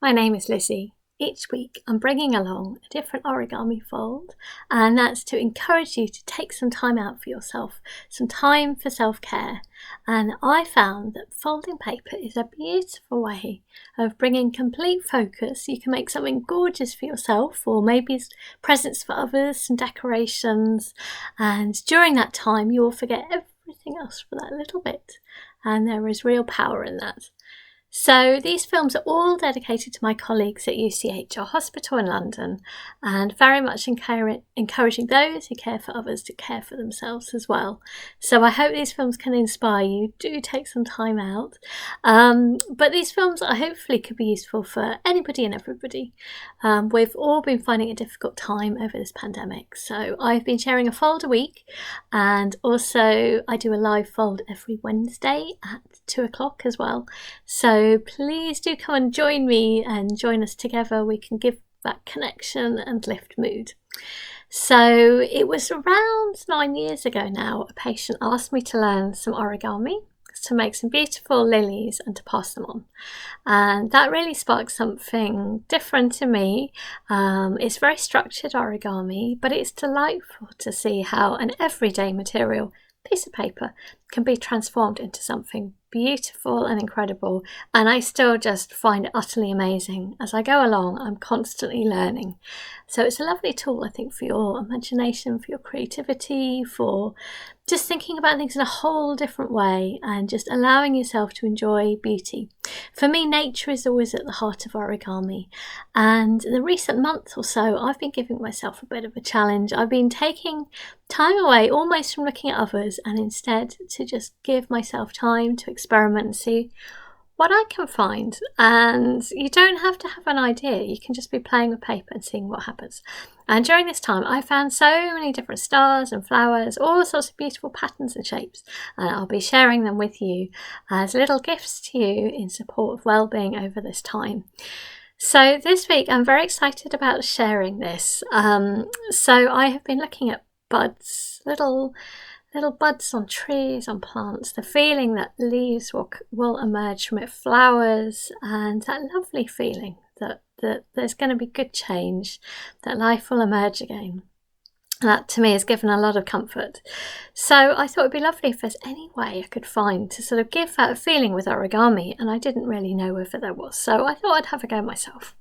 My name is Lizzie. Each week I'm bringing along a different origami fold, and that's to encourage you to take some time out for yourself, some time for self-care. And I found that folding paper is a beautiful way of bringing complete focus. You can make something gorgeous for yourself, or maybe presents for others, some decorations, and during that time you will forget everything else for that little bit, and there is real power in that. So these films are all dedicated to my colleagues at UCLH, our hospital in London, and very much encouraging those who care for others to care for themselves as well. So I hope these films can inspire you. Do take some time out. But these films hopefully could be useful for anybody and everybody. We've all been finding a difficult time over this pandemic. So I've been sharing a fold a week, and also I do a live fold every Wednesday at 2 o'clock as well. So please do come and join me and join us together. We can give that connection and lift mood. So it was around 9 years ago now, a patient asked me to learn some origami, to make some beautiful lilies and to pass them on. And that really sparked something different in me. It's very structured origami, but it's delightful to see how an everyday material, piece of paper, can be transformed into something beautiful and incredible, and I still just find it utterly amazing. As I go along, I'm constantly learning. So it's a lovely tool, I think, for your imagination, for your creativity, for just thinking about things in a whole different way and just allowing yourself to enjoy beauty. For me, nature is always at the heart of origami, and in the recent month or so I've been giving myself a bit of a challenge. I've been taking time away almost from looking at others, and instead to just give myself time to experiment and see what I can find. And you don't have to have an idea, you can just be playing with paper and seeing what happens. And during this time I found so many different stars and flowers, all sorts of beautiful patterns and shapes, and I'll be sharing them with you as little gifts to you in support of well-being over this time. So this week I'm very excited about sharing this. So I have been looking at buds, little buds on trees, on plants, the feeling that leaves will emerge from it, flowers, and that lovely feeling that there's going to be good change, that life will emerge again. And that to me has given a lot of comfort. So I thought it'd be lovely if there's any way I could find to sort of give that feeling with origami, and I didn't really know whether there was, so I thought I'd have a go myself.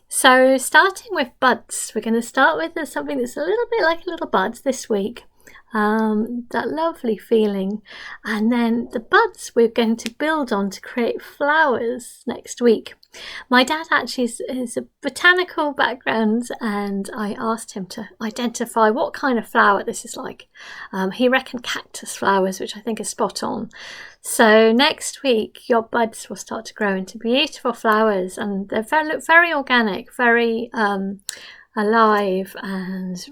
So starting with buds, we're going to start with something that's a little bit like a little bud this week. That lovely feeling, and then the buds we're going to build on to create flowers next week. My dad actually is a botanical background, and I asked him to identify what kind of flower this is like. He reckoned cactus flowers, which I think is spot on. So next week your buds will start to grow into beautiful flowers, and they look very organic, very alive, and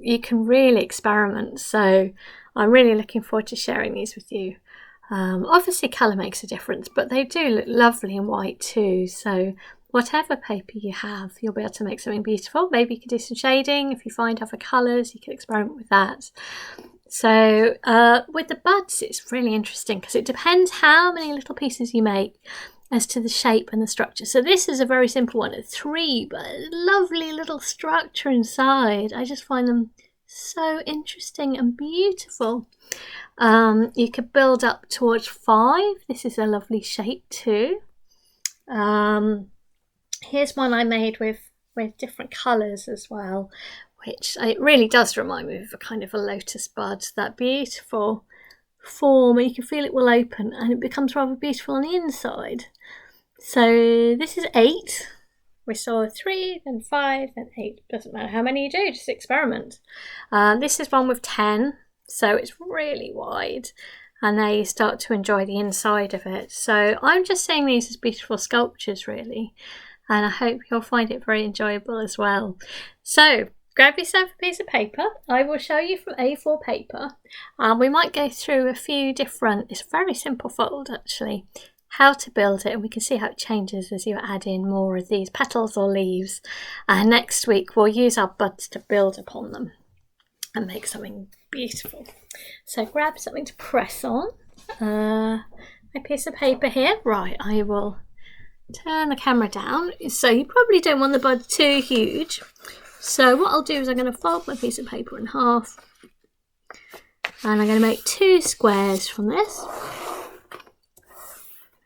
you can really experiment. So I'm really looking forward to sharing these with you. Obviously colour makes a difference, but they do look lovely in white too, so whatever paper you have you'll be able to make something beautiful. Maybe you could do some shading. If you find other colours you can experiment with that. So with the buds it's really interesting because it depends how many little pieces you make as to the shape and the structure. So this is a very simple one at 3, but lovely little structure inside. I just find them so interesting and beautiful. You could build up towards 5. This is a lovely shape too. Here's one I made with different colours as well, which it really does remind me of a kind of a lotus bud, that beautiful form, and you can feel it will open and it becomes rather beautiful on the inside. So this is 8. We saw 3, then 5, then 8. Doesn't matter how many you do, just experiment. This is one with 10, so it's really wide, and there you start to enjoy the inside of it. So I'm just seeing these as beautiful sculptures really, and I hope you'll find it very enjoyable as well. So grab yourself a piece of paper. I will show you from A4 paper. We might go through a few different, it's a very simple fold actually, how to build it, and we can see how it changes as you add in more of these petals or leaves. And next week we'll use our buds to build upon them and make something beautiful. So grab something to press on. My piece of paper here. Right, I will turn the camera down. So you probably don't want the bud too huge. So what I'll do is I'm going to fold my piece of paper in half. And I'm going to make 2 squares from this.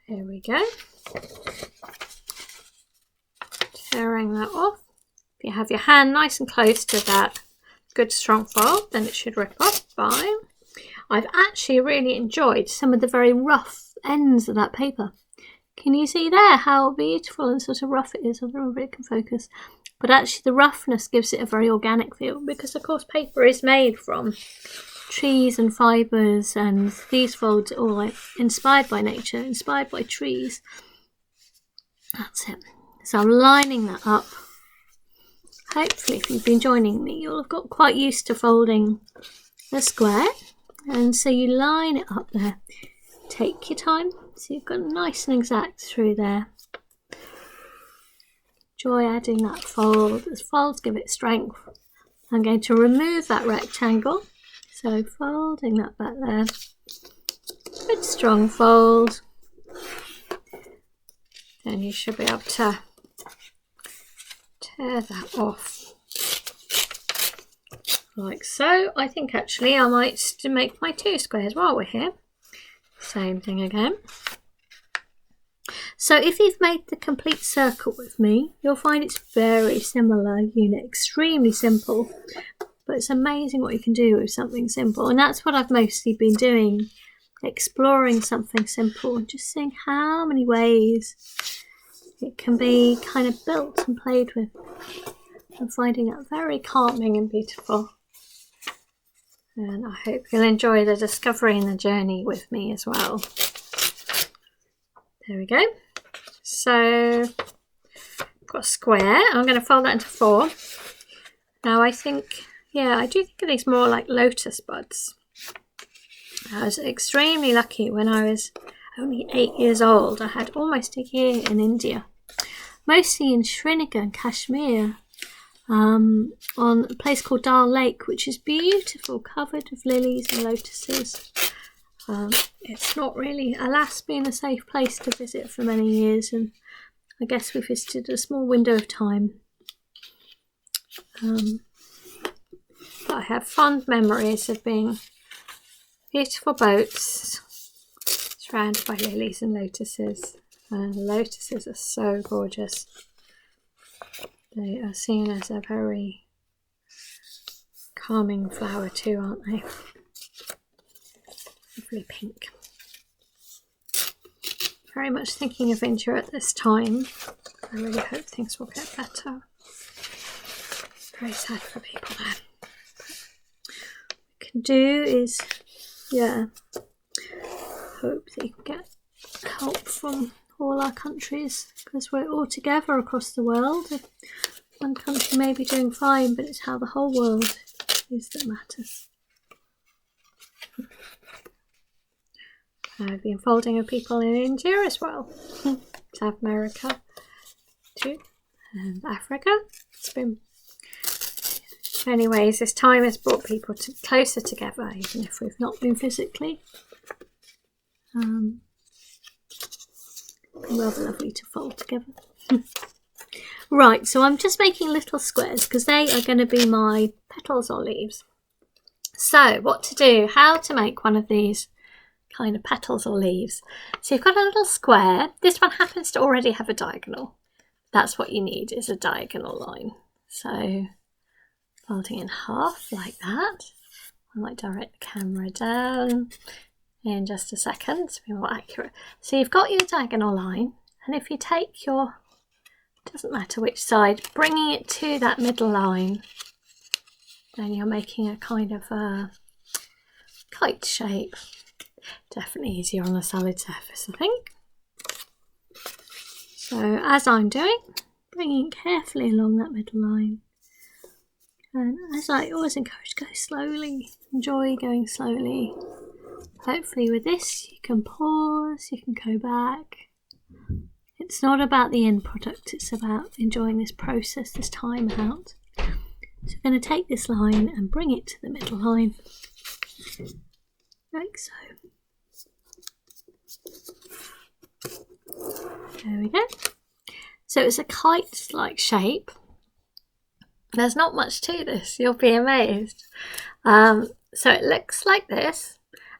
Here we go. Tearing that off. If you have your hand nice and close to that good strong fold, then it should rip off fine. I've actually really enjoyed some of the very rough ends of that paper. Can you see there how beautiful and sort of rough it is? I don't know if it can focus. But actually the roughness gives it a very organic feel, because of course paper is made from trees and fibres, and these folds are all like inspired by nature, inspired by trees. That's it. So I'm lining that up. Hopefully if you've been joining me, you'll have got quite used to folding a square. And so you line it up there. Take your time. So you've got nice and exact through there. Enjoy adding that fold. As folds give it strength. I'm going to remove that rectangle. So folding that back there. Good strong fold. Then you should be able to tear that off. Like so. I think actually I might make my 2 squares while we're here. Same thing again. So if you've made the complete circle with me, you'll find it's very similar unit, extremely simple. But it's amazing what you can do with something simple. And that's what I've mostly been doing, exploring something simple and just seeing how many ways it can be kind of built and played with. And finding it very calming and beautiful. And I hope you'll enjoy the discovery and the journey with me as well. There we go. So I've got a square. I'm going to fold that into 4. Now I think, yeah, I do think of these more like lotus buds. I was extremely lucky when I was only 8 years old. I had almost a year in India, mostly in Srinagar and Kashmir. On a place called Dal Lake, which is beautiful, covered with lilies and lotuses. It's not really, alas, been a safe place to visit for many years, and I guess we visited a small window of time. But I have fond memories of being beautiful boats surrounded by lilies and lotuses. And lotuses are so gorgeous. They are seen as a very calming flower too, aren't they? Lovely pink. Very much thinking of India at this time. I really hope things will get better. Very sad for people there. What we can do is, yeah, hope that you can get help from all our countries, because we're all together across the world. One country may be doing fine, but it's how the whole world is that matters. I've been folding with people in India as well, South America too, and Africa. It's been, in many ways, this time has brought people closer together, even if we've not been physically. Been rather lovely to fold together. Right, so I'm just making little squares because they are going to be my petals or leaves. So what to do, how to make one of these kind of petals or leaves. So you've got a little square. This one happens to already have a diagonal. That's what you need, is a diagonal line. So folding in half like that. I might direct the camera down in just a second to be more accurate. So you've got your diagonal line, and if you take your, doesn't matter which side, bringing it to that middle line, then you're making a kind of a kite shape. Definitely easier on a solid surface, I think. So as I'm doing, bringing it carefully along that middle line. And as I always encourage, go slowly. Enjoy going slowly. Hopefully with this you can pause, you can go back. It's not about the end product, it's about enjoying this process, this time out. So I'm going to take this line and bring it to the middle line, like so. There we go. So it's a kite-like shape. There's not much to this, you'll be amazed. So it looks like this,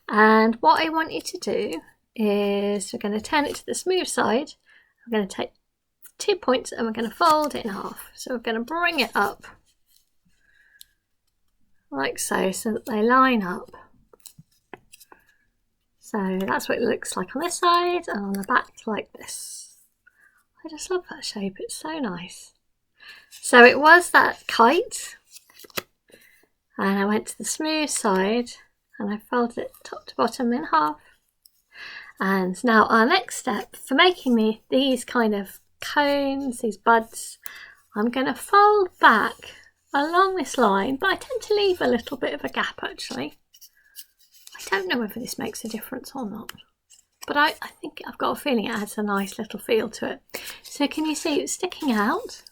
and what I want you to do is we're going to turn it to the smooth side. We're going to take 2 points and we're going to fold it in half. So we're going to bring it up like so, so that they line up. So that's what it looks like on this side, and on the back like this. I just love that shape, it's so nice. So it was that kite, and I went to the smooth side and I folded it top to bottom in half. And now our next step for making these kind of cones, these buds, I'm going to fold back along this line, but I tend to leave a little bit of a gap actually. I don't know whether this makes a difference or not, but I think I've got a feeling it adds a nice little feel to it. So can you see it's sticking out?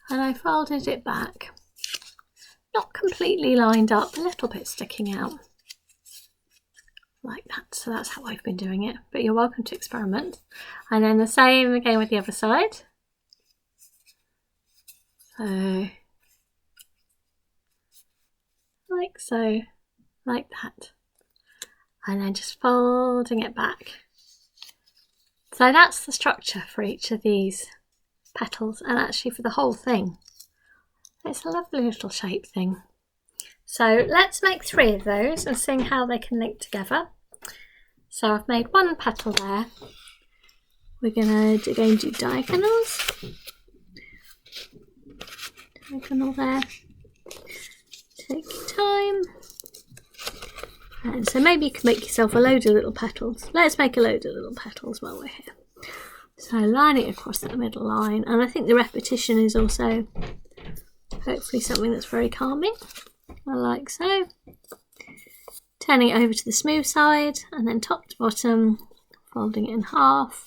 And I folded it back. Not completely lined up, a little bit sticking out. Like that. So that's how I've been doing it, but you're welcome to experiment. And then the same again with the other side. So, like so, like that. And then just folding it back. So that's the structure for each of these petals, and actually for the whole thing. It's a lovely little shape thing. So let's make 3 of those and see how they can link together. So I've made 1 petal there. We're going to again do diagonals. Diagonal there. Take your time. And so maybe you can make yourself a load of little petals. Let's make a load of little petals while we're here. So line it across that middle line, and I think the repetition is also hopefully something that's very calming. Like so. Turning it over to the smooth side, and then top to bottom, folding it in half,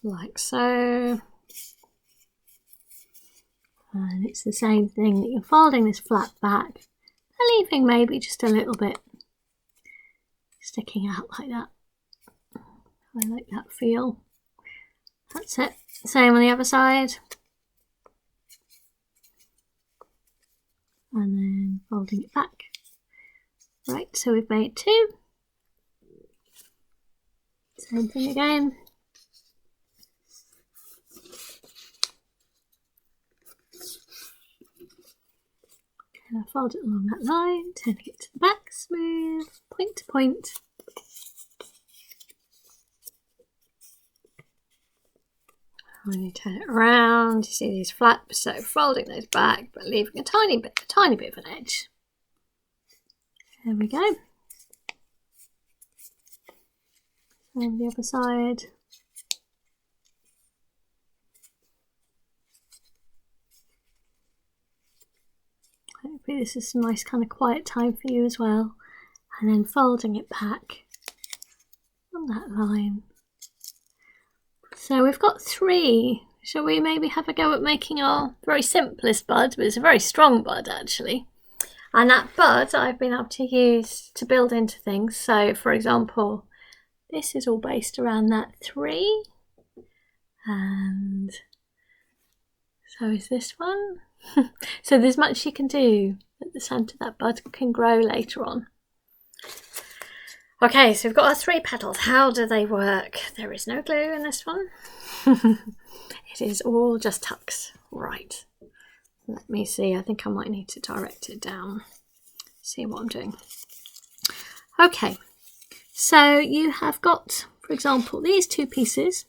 like so. And it's the same thing, that you're folding this flat back, and leaving maybe just a little bit sticking out like that. I like that feel. That's it. Same on the other side. And then folding it back. Right, so we've made 2. Same thing again. And I'll fold it along that line, turning it to the back, smooth, point to point. When you turn it around, you see these flaps, so folding those back, but leaving a tiny bit of an edge. There we go. And the other side. Hopefully this is some nice kind of quiet time for you as well. And then folding it back on that line. So we've got 3. Shall we maybe have a go at making our very simplest bud? But it's a very strong bud actually. And that bud I've been able to use to build into things. So for example, this is all based around that 3. And so is this one. So there's much you can do at the centre. That bud can grow later on. Okay, so we've got our 3 petals. How do they work? There is no glue in this one. It is all just tucks. Right. Let me see. I think I might need to direct it down. See what I'm doing. Okay. So you have got, for example, these 2 pieces.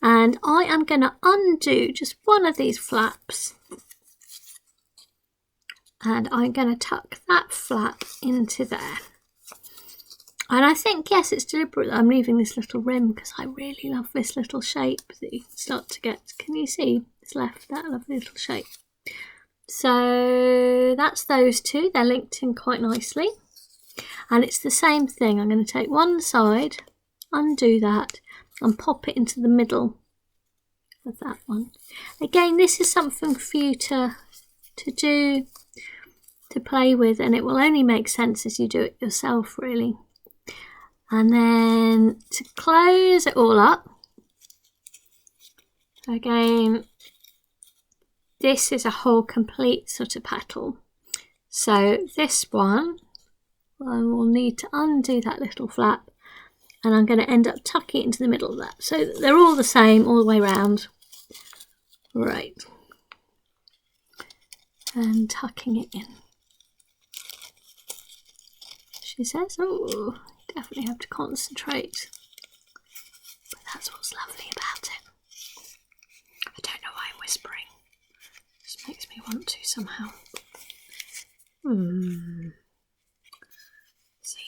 And I am going to undo just one of these flaps. And I'm going to tuck that flap into there. And I think, yes, it's deliberate that I'm leaving this little rim because I really love this little shape that you can start to get. Can you see? It's left that lovely little shape. So that's those 2. They're linked in quite nicely. And it's the same thing. I'm going to take one side, undo that, and pop it into the middle of that one. Again, this is something for you to do, to play with, and it will only make sense as you do it yourself, really. And then to close it all up, again, this is a whole complete sort of petal. So this one, I will need to undo that little flap, and I'm going to end up tucking it into the middle of that. So they're all the same all the way around. Right. And tucking it in. She says, oh, definitely have to concentrate. But that's what's lovely about it. I don't know why I'm whispering. It just makes me want to somehow. See.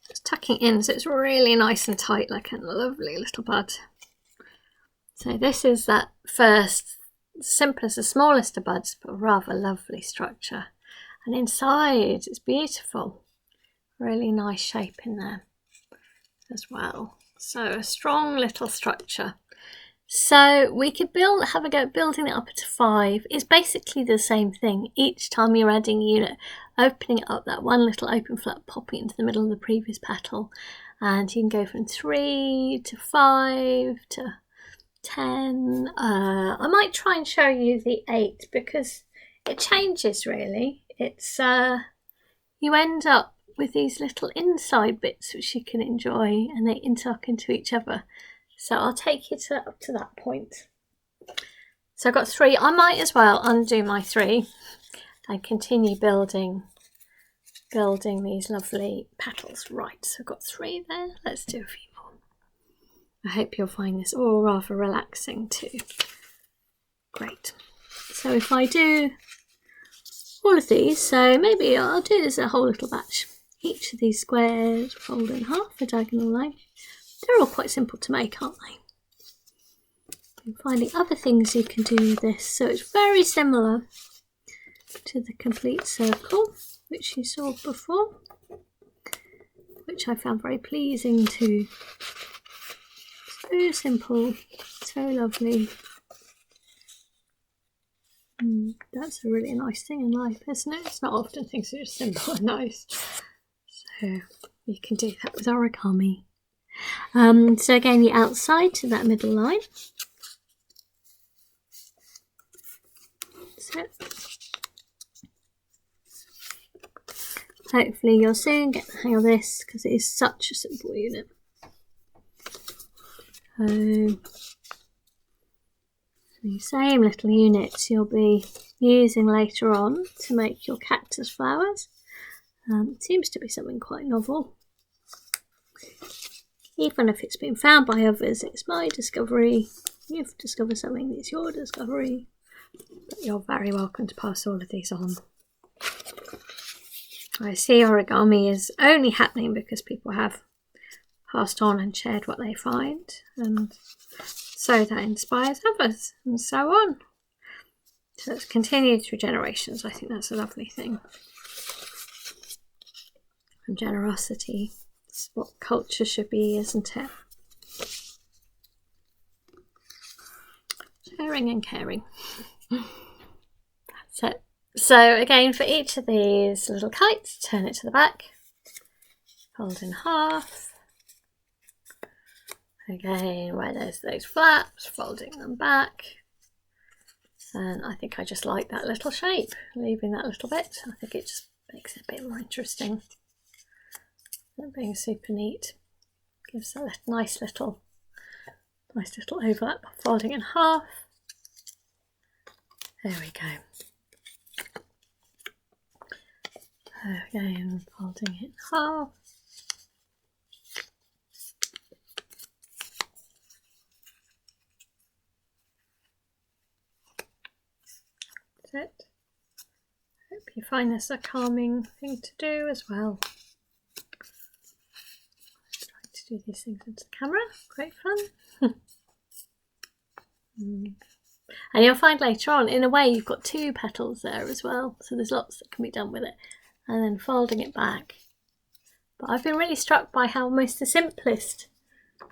Just tucking in so it's really nice and tight, like a lovely little bud. So this is that first, simplest, the smallest of buds, but rather lovely structure. And inside, it's beautiful. Really nice shape in there as well. So a strong little structure. So we could have a go at building it up to 5. It's basically the same thing. Each time you're adding a unit, opening it up, that one little open flap, popping it into the middle of the previous petal. And you can go from 3 to 5 to 10. I might try and show you the 8 because it changes really. It's you end up with these little inside bits which you can enjoy, and they interlock into each other. So I'll take you up to that point. So I've got 3. I might as well undo my 3 and continue building these lovely petals. Right, so I've got 3 there. Let's do a few more. I hope you'll find this all rather relaxing too. Great. So if I do all of these, so maybe I'll do this a whole little batch. Each of these squares fold in half a diagonal line. They're all quite simple to make, aren't they? And finding other things you can do with this. So it's very similar to the complete circle, which you saw before, which I found very pleasing too. So simple, so lovely. That's a really nice thing in life, isn't it? It's not often things are just simple and nice. So you can do that with origami. So again, the outside to that middle line. So hopefully you'll soon get the hang of this because it is such a simple unit. So the same little units you'll be using later on to make your cactus flowers. It seems to be something quite novel. Even if it's been found by others, it's my discovery. You've discovered something that's your discovery. But you're very welcome to pass all of these on. I see origami is only happening because people have passed on and shared what they find, and so that inspires others, and so on. So it's continued through generations. I think that's a lovely thing. And generosity is what culture should be, isn't it? Sharing and caring. That's it. So again, for each of these little kites, turn it to the back, fold in half. Again, where there's those flaps, folding them back. And I think I just like that little shape, leaving that little bit. I think it just makes it a bit more interesting. That being super neat. Gives a nice little overlap. Folding in half. There we go. Again, folding it in half. That's it. Hope you find this a calming thing to do as well. I like to do these things into the camera. Great fun. And you'll find later on, in a way, you've got 2 petals there as well. So there's lots that can be done with it. And then folding it back. But I've been really struck by how almost the simplest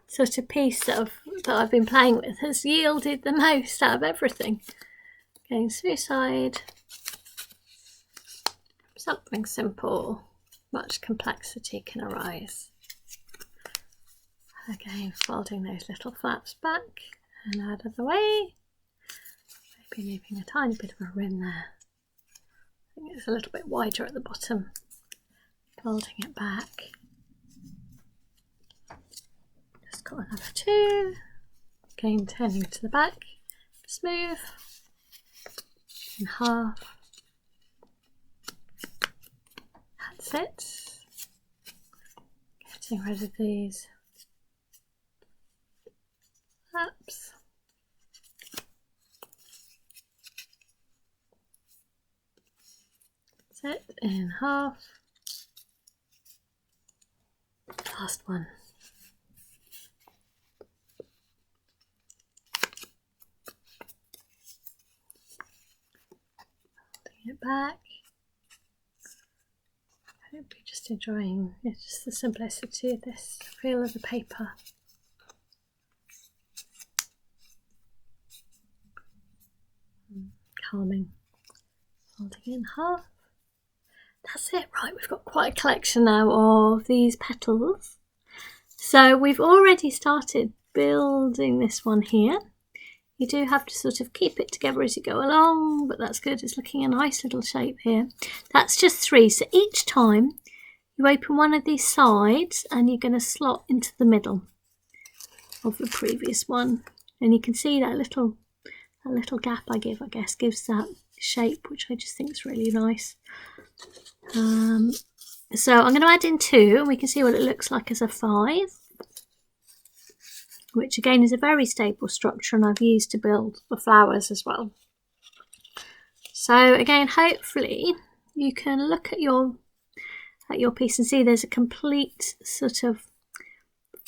sort of piece that I've been playing with has yielded the most out of everything. Going smooth side. Something simple. much complexity can arise. Again, folding those little flaps back and out of the way. Maybe leaving a tiny bit of a rim there. I think it's a little bit wider at the bottom. Folding it back. Just got another two. Again, turning to the back. Smooth. In half. That's it. Getting rid of these flaps. That's it, in half. Last one. Holding it back. I hope you're just enjoying just the simplicity of this, the feel of the paper. Calming. Folding in half. That's it, right, we've got quite a collection now of these petals. So we've already started building this one here. You do have to sort of keep it together as you go along, but that's good, it's looking a nice little shape here. That's just 3, so each time you open one of these sides and you're going to slot into the middle of the previous one. And you can see that little gap I guess, gives that shape, which I just think is really nice. So I'm going to add in 2 and we can see what it looks like as a 5, which again is a very stable structure and I've used to build the flowers as well. So again, hopefully you can look at your piece and see there's a complete sort of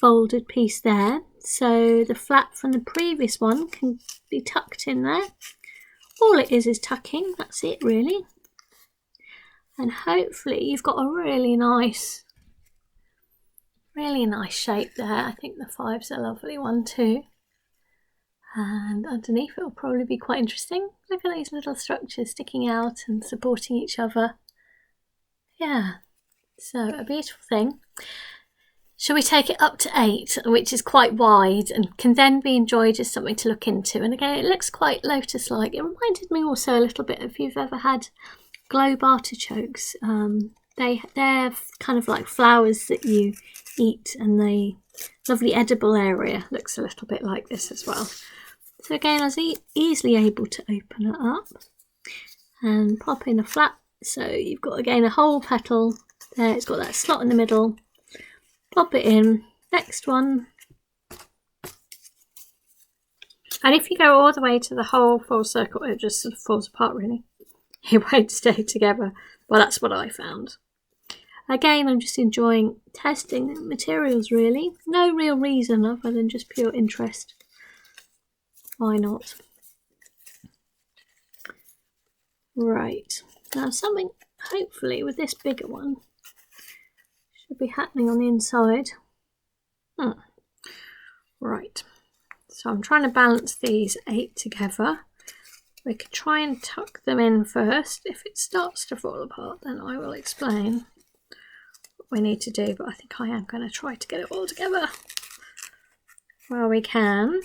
folded piece there. So the flap from the previous one can be tucked in there. All it is tucking, that's it really. And hopefully you've got a really nice shape there. I think the 5's a lovely one too. And underneath it will probably be quite interesting. Look at these little structures sticking out and supporting each other. Yeah, so a beautiful thing. Shall we take it up to 8, which is quite wide and can then be enjoyed as something to look into? And again, it looks quite lotus-like. It reminded me also a little bit, if you've ever had globe artichokes, they're kind of like flowers that you eat, and the lovely edible area looks a little bit like this as well. So again, I was easily able to open it up and pop in a flap. So you've got again a whole petal there, it's got that slot in the middle. Pop it in, next one. And if you go all the way to the whole full circle, it just sort of falls apart really. It won't stay together. Well, that's what I found. Again, I'm just enjoying testing materials really. No real reason other than just pure interest. Why not? Right, now something hopefully with this bigger one should be happening on the inside. Right, so I'm trying to balance these 8 together. We could try and tuck them in first. If it starts to fall apart, then I will explain what we need to do, but I think I am going to try to get it all together where we can.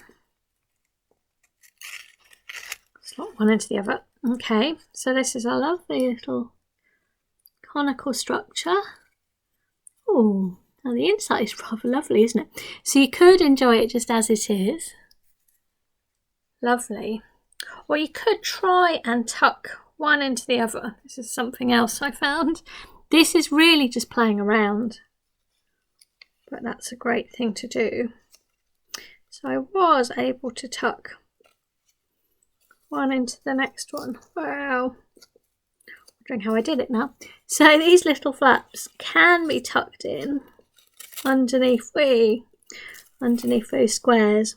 Slot one into the other. Okay, so this is a lovely little conical structure. Oh, now the inside is rather lovely, isn't it? So you could enjoy it just as it is. Lovely. Or you could try and tuck one into the other. This is something else I found. This is really just playing around, but that's a great thing to do. So I was able to tuck one into the next one. Wow. Wondering how I did it now. So these little flaps can be tucked in underneath those squares.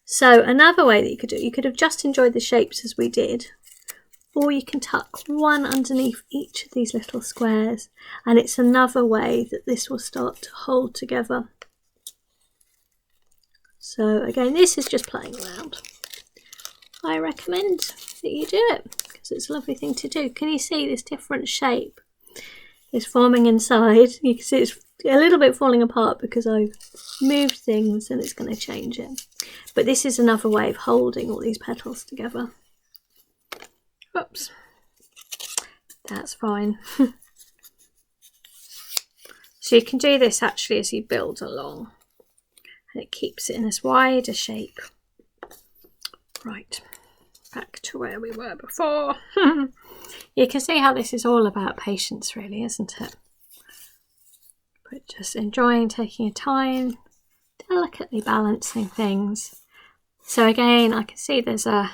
So another way that you could do it, you could have just enjoyed the shapes as we did, or you can tuck one underneath each of these little squares, and it's another way that this will start to hold together. So again, this is just playing around. I recommend that you do it because it's a lovely thing to do. Can you see this different shape is forming inside. You can see it's a little bit falling apart because I've moved things and it's going to change it. But this is another way of holding all these petals together. Oops, that's fine. So you can do this actually as you build along, and it keeps it in this wider shape. Right, back to where we were before. You can see how this is all about patience, really, isn't it? But just enjoying taking your time, delicately balancing things. So again, I can see there's a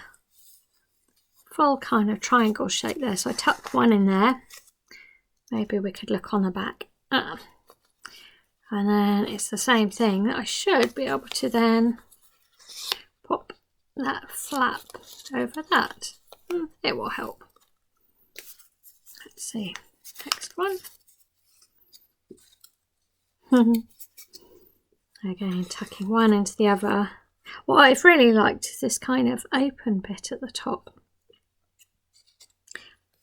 full kind of triangle shape there, so I tuck one in there. Maybe we could look on the back. And then it's the same thing that I should be able to then pop that flap over that. It will help. Let's see, next one. Again, tucking one into the other. What I've really liked is this kind of open bit at the top.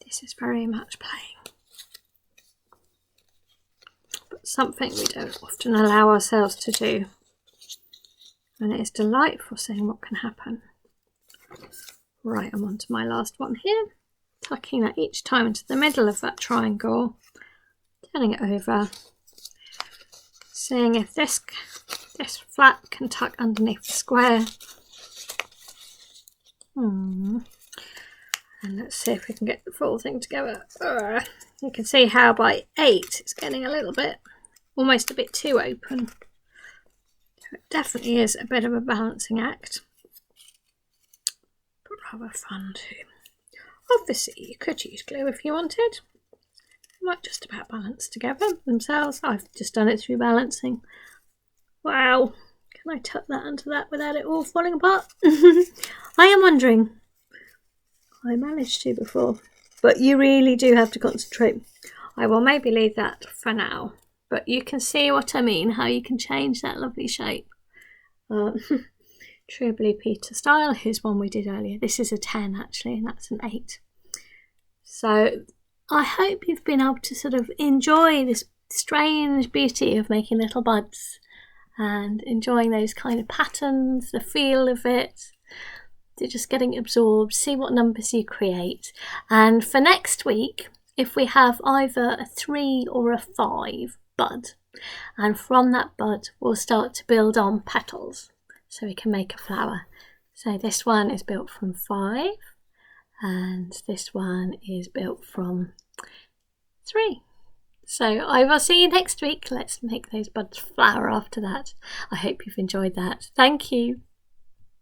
This is very much playing. But something we don't often allow ourselves to do. And it is delightful seeing what can happen. Right, I'm on to my last one here. Tucking that each time into the middle of that triangle. Turning it over. Seeing if this flap can tuck underneath the square. And let's see if we can get the full thing together. You can see how by 8 it's getting a little bit, almost a bit too open. It definitely is a bit of a balancing act, but rather fun too. Obviously you could use glue if you wanted. They might just about balance together themselves. I've just done it through balancing. Wow, can I tuck that into that without it all falling apart? I am wondering. I managed to before, but you really do have to concentrate. I will maybe leave that for now, but you can see what I mean, how you can change that lovely shape. True Blue Peter style. Here's one we did earlier. This is a 10 actually, and that's an 8. So I hope you've been able to sort of enjoy this strange beauty of making little buds and enjoying those kind of patterns, the feel of it. You're just getting absorbed, see what numbers you create. And for next week, if we have either a 3 or a 5 bud, and from that bud we'll start to build on petals so we can make a flower. So this one is built from 5 and this one is built from 3. So I will see you next week. Let's make those buds flower after that. I hope you've enjoyed that. Thank you.